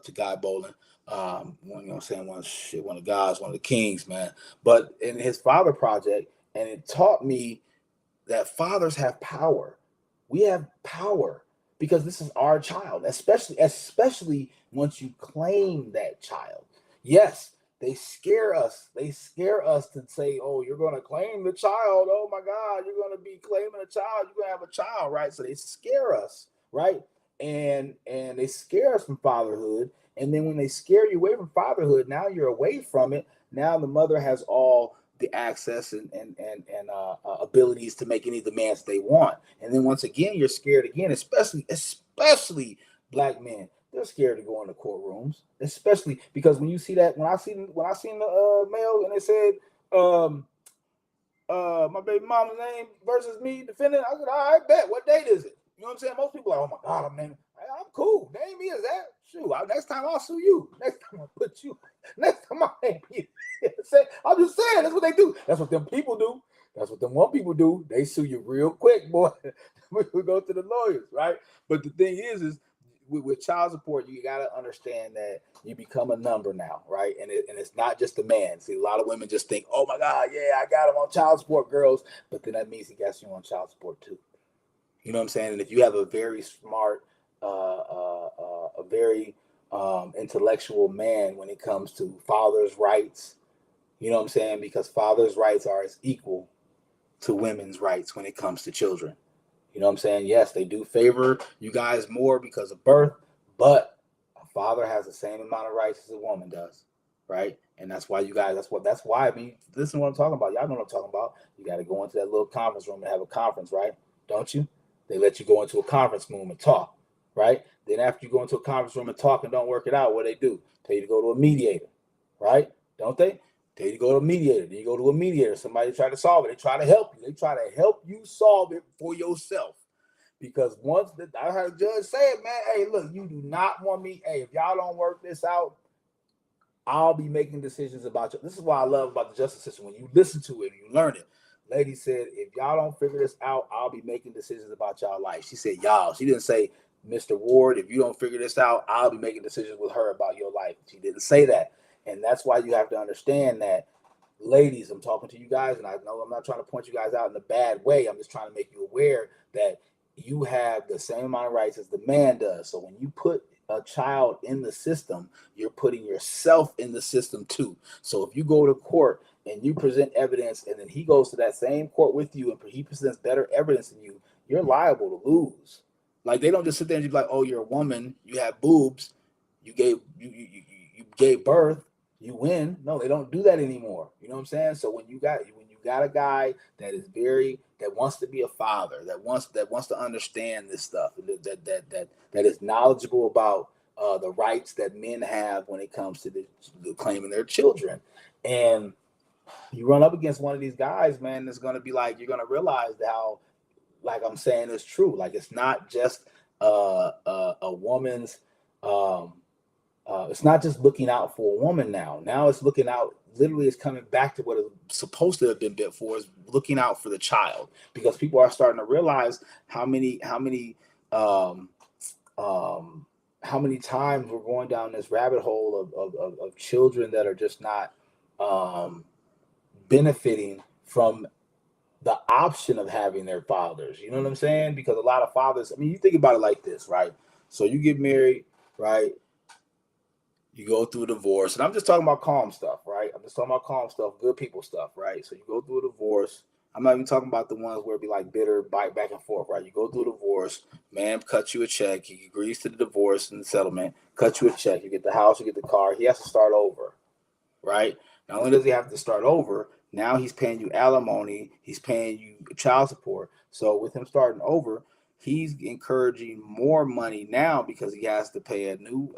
to Guy Bolin, one of God's, one of the kings, man. But in his Father Project, and it taught me that fathers have power. We have power because this is our child, especially once you claim that child. Yes, they scare us. They scare us to say, oh, you're going to claim the child. Oh, my God, you're going to be claiming a child. You're going to have a child, right? So they scare us, right? And they scare us from fatherhood. And then when they scare you away from fatherhood, now you're away from it. Now the mother has all the access and abilities to make any demands they want. And then once again, you're scared again, especially black men. They're scared to go into courtrooms, especially because when you see that, when I seen the mail and it said, my baby mama's name versus me defending, I said, all right, bet. What date is it? You know what I'm saying? Most people are like, oh my God, I'm cool. Name me is that? Shoot, next time I'll sue you. Next time I'll put you. Next time I'll name you. I'm just saying, that's what they do. That's what them people do. That's what them one people do. They sue you real quick, boy. We go to the lawyers, right? But the thing is with child support, you got to understand that you become a number now, right? And it's not just the man. See, a lot of women just think, oh my God, yeah, I got him on child support, girls. But then that means he got you on child support too. You know what I'm saying? And if you have a very smart, a very intellectual man when it comes to fathers' rights, you know what I'm saying? Because fathers' rights are as equal to women's rights when it comes to children. You know what I'm saying? Yes, they do favor you guys more because of birth, but a father has the same amount of rights as a woman does, right? And that's why you guys, that's why, I mean, listen to what I'm talking about. Y'all know what I'm talking about. You got to go into that little conference room and have a conference, right? Don't you? They let you go into a conference room and talk, right? Then after you go into a conference room and talk and don't work it out, what they do? Tell you to go to a mediator, right? Don't they? Tell you to go to a mediator. Then you go to a mediator. Somebody try to solve it. They try to help you. They try to help you solve it for yourself. Because I heard a judge say it, man, hey, look, you do not want me. Hey, if y'all don't work this out, I'll be making decisions about you. This is what I love about the justice system. When you listen to it and you learn it, lady said, if y'all don't figure this out, I'll be making decisions about y'all life. She said, y'all. She didn't say, Mr. Ward, if you don't figure this out, I'll be making decisions with her about your life. She didn't say that. And that's why you have to understand that, ladies, I'm talking to you guys, and I know I'm not trying to point you guys out in a bad way. I'm just trying to make you aware that you have the same amount of rights as the man does. So when you put a child in the system, you're putting yourself in the system too. So if you go to court and you present evidence and then he goes to that same court with you and he presents better evidence than you, you're liable to lose. Like, they don't just sit there and be like, oh, you're a woman, you have boobs, you gave birth, you win. No, they don't do that anymore. You know what I'm saying? So when you got a guy that wants to be a father, that wants to understand this stuff, that is knowledgeable about the rights that men have when it comes to the claiming their children, and you run up against one of these guys, man, it's gonna be like, you're gonna realize how, like I'm saying, is true. Like, it's not just a woman's. It's not just looking out for a woman now. Now it's looking out. Literally, it's coming back to what it's supposed to have been built for, is looking out for the child, because people are starting to realize how many times we're going down this rabbit hole of children that are just not benefiting from the option of having their fathers. You know what I'm saying? Because a lot of fathers, I mean, you think about it like this, right? So you get married, right? You go through a divorce, and I'm just talking about calm stuff, right? I'm just talking about calm stuff, good people stuff, right? So you go through a divorce. I'm not even talking about the ones where it be like bitter, bite back and forth, right? You go through a divorce, man cuts you a check, he agrees to the divorce and the settlement, cuts you a check, you get the house, you get the car, he has to start over, right? Not only does he have to start over, now he's paying you alimony, he's paying you child support. So with him starting over, he's encouraging more money now because he has to pay a new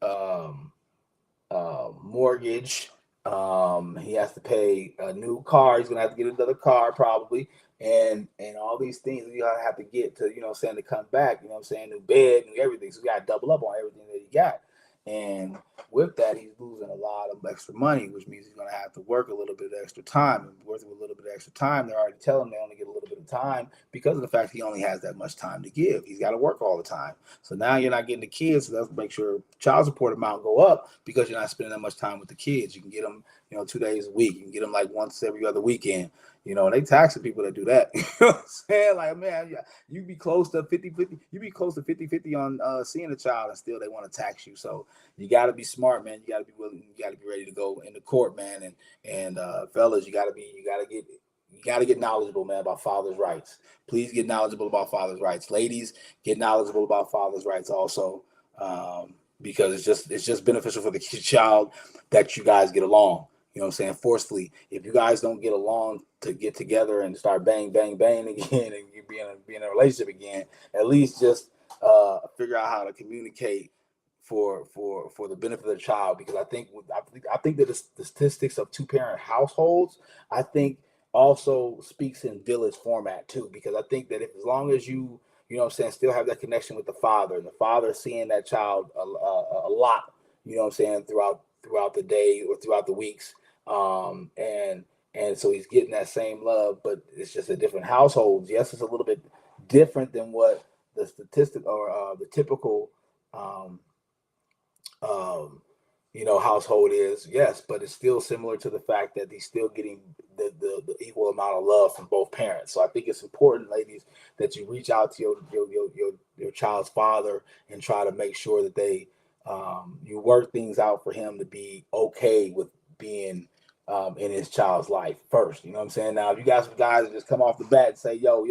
um, mortgage. He has to pay a new car. He's gonna have to get another car probably, and all these things you gotta have to get to, saying, to come back. New bed, new everything. So we gotta double up on everything that he got. And with that, he's losing a lot of extra money, which means he's going to have to work a little bit of extra time. And working with a little bit of extra time, they're already telling him they only get a little bit of time because of the fact he only has that much time to give. He's got to work all the time. So now you're not getting the kids. So let's make sure child support amount go up because you're not spending that much time with the kids. You can get them, 2 days a week. You can get them like once every other weekend. They tax the people that do that. You know what I'm saying? Like, man, you be close to 50-50. You be close to 50-50 on seeing a child, and still they want to tax you. So you got to be smart, man. You got to be willing. You got to be ready to go into court, man. And fellas, you got to get knowledgeable, man, about father's rights. Please get knowledgeable about father's rights. Ladies, get knowledgeable about father's rights also, because it's just beneficial for the child that you guys get along. You know what I'm saying? Forcefully. If you guys don't get along to get together and start bang, bang, bang again, and you be in a relationship again, at least just figure out how to communicate for the benefit of the child. Because I think that the statistics of two-parent households, I think, also speaks in village format too. Because I think that as long as you know what I'm saying, still have that connection with the father, and the father seeing that child a lot, you know what I'm saying, throughout the day or throughout the weeks, and so he's getting that same love, but it's just a different households. Yes, it's a little bit different than what the statistic or the typical um, um, household is. Yes, but it's still similar to the fact that he's still getting the equal amount of love from both parents. So I think it's important, ladies, that you reach out to your child's father and try to make sure that you work things out for him to be okay with being in his child's life first. You know what I'm saying? Now, if you got some guys that just come off the bat and say, yo,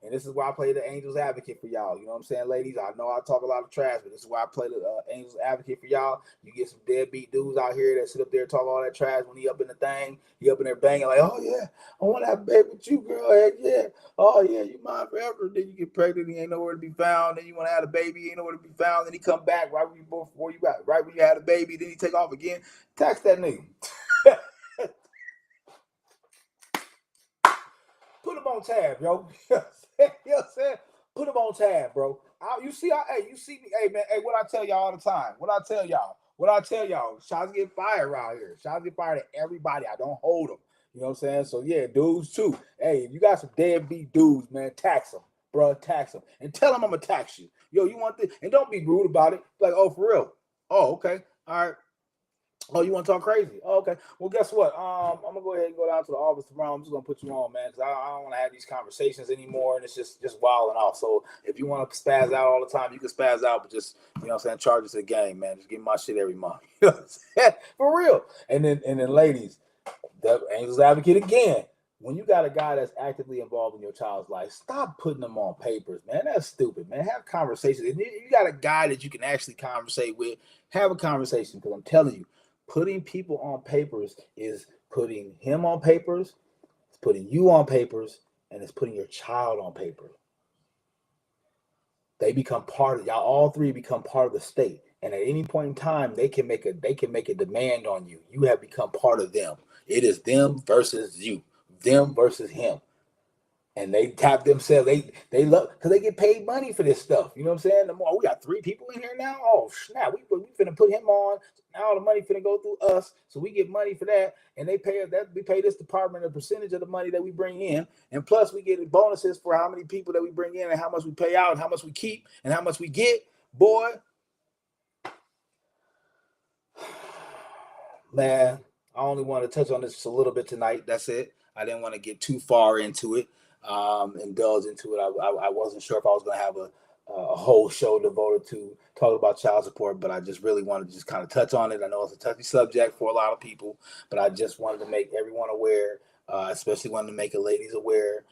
and this is why I play the Angels advocate for y'all. You know what I'm saying, ladies? I know I talk a lot of trash, but this is why I play the Angels advocate for y'all. You get some deadbeat dudes out here that sit up there and talk all that trash when he up in the thing. He up in there banging like, oh, yeah, I want to have a baby with you, girl. Heck yeah. Oh, yeah, you mine forever. Then you get pregnant. He ain't nowhere to be found. Then you want to have a baby. He ain't nowhere to be found. Then he come back right when you had a baby. Then he take off again. Tax that nigga. Put him on tab, yo. You know what I'm saying? Put him on tab, bro. You see me. Hey, man. Hey, what I tell y'all all the time. What I tell y'all. Shots get fired around here. Shots get fired at everybody. I don't hold them. You know what I'm saying? So, yeah, dudes, too. Hey, if you got some deadbeat dudes, man, tax them. Bro, tax them. And tell them I'm going to tax you. Yo, you want this? And don't be rude about it. Like, oh, for real. Oh, okay. All right. Oh, you want to talk crazy? Oh, okay. Well, guess what? I'm gonna go ahead and go down to the office tomorrow. I'm just gonna put you on, man, because I don't want to have these conversations anymore, and it's just wilding off. So if you want to spaz out all the time, you can spaz out, but just charge us a game, man. Just give me my shit every month. You know what I'm saying? For real. And then ladies, the Angels advocate again. When you got a guy that's actively involved in your child's life, stop putting them on papers, man. That's stupid, man. Have conversations. If you got a guy that you can actually conversate with, have a conversation, because I'm telling you, putting people on papers is putting him on papers, it's putting you on papers, and it's putting your child on paper. They become part of y'all. All three become part of the state, and at any point in time, they can make a demand on you. You have become part of them. It is them versus you, them versus him. And they tap themselves. They love because they get paid money for this stuff. You know what I'm saying? We got 3 people in here now. Oh snap! We finna put him on. So now all the money finna go through us, so we get money for that, and they pay that. We pay this department a percentage of the money that we bring in, and plus we get bonuses for how many people that we bring in, and how much we pay out, and how much we keep, and how much we get. Boy, man, I only want to touch on this just a little bit tonight. That's it. I didn't want to get too far into it, indulge into it. I wasn't sure if I was going to have a whole show devoted to talk about child support, but I just really wanted to just kind of touch on it. I know it's a touchy subject for a lot of people, but I just wanted to make everyone aware, especially wanted to make the ladies aware.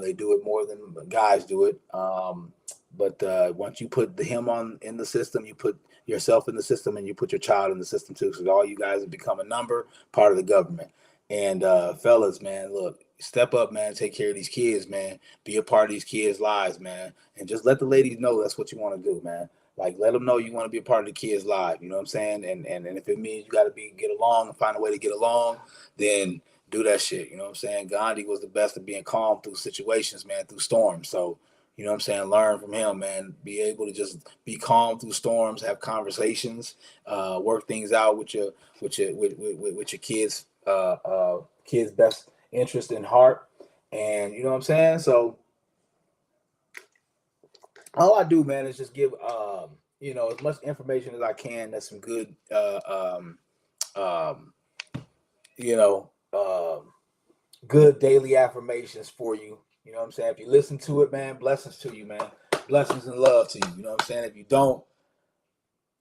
They do it more than guys do it. But once you put him in the system, you put yourself in the system and you put your child in the system too. So all you guys have become a number, part of the government. And fellas, man, look, step up, man. Take care of these kids, man. Be a part of these kids' lives, man. And just let the ladies know that's what you want to do, man. Like, let them know you want to be a part of the kids' life. You know what I'm saying? And if it means you got to get along and find a way to get along, then do that shit. You know what I'm saying? Gandhi was the best at being calm through situations, man, through storms. So, you know what I'm saying? Learn from him, man. Be able to just be calm through storms, have conversations, work things out with your kids, kids' best interest in heart. And you know what I'm saying? So all I do, man, is just give as much information as I can. That's some good um, you know, good daily affirmations for you. You know what I'm saying? If you listen to it, man, blessings to you, man. Blessings and love to you. You know what I'm saying? If you don't,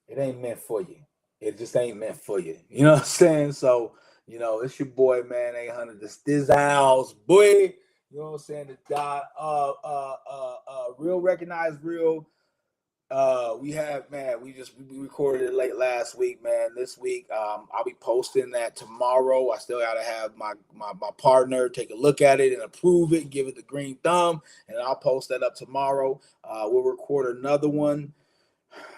it ain't meant for you. It just ain't meant for you. You know what I'm saying? So, it's your boy, man, 800, the Stiz boy. You know what I'm saying? The dot, real recognized, real. We have, man, we recorded it late last week, man. This week, I'll be posting that tomorrow. I still gotta have my partner take a look at it and approve it, give it the green thumb, and I'll post that up tomorrow. We'll record another one.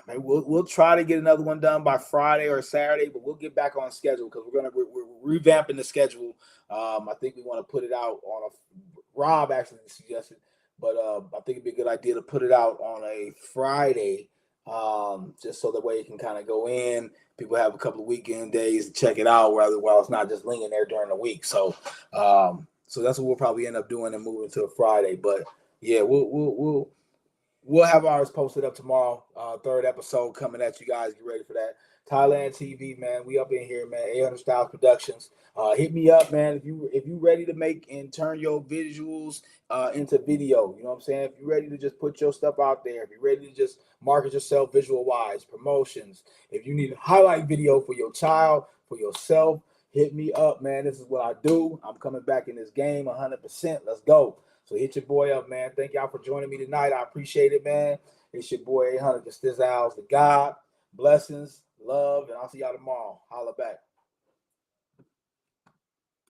Maybe we'll try to get another one done by Friday or Saturday, but we'll get back on schedule because we're revamping the schedule. I think we want to put it out on Rob actually suggested, but I think it'd be a good idea to put it out on a Friday, just so that way it can kind of go in. People have a couple of weekend days to check it out, while it's not just lingering there during the week. So that's what we'll probably end up doing and moving to a Friday. But yeah, we'll have ours posted up tomorrow. Third episode coming at you guys. Get ready for that. Thailand TV, man. We up in here, man. 800 Styles Productions. Hit me up, man. If you ready to make and turn your visuals into video, you know what I'm saying? If you're ready to just put your stuff out there, if you're ready to just market yourself visual wise, promotions, if you need a highlight video for your child, for yourself, hit me up, man. This is what I do. I'm coming back in this game 100%. Let's go. So hit your boy up, man. Thank y'all for joining me tonight. I appreciate it, man. It's your boy 800, the Stiz the God. Blessings, love, and I'll see y'all tomorrow. Holla back.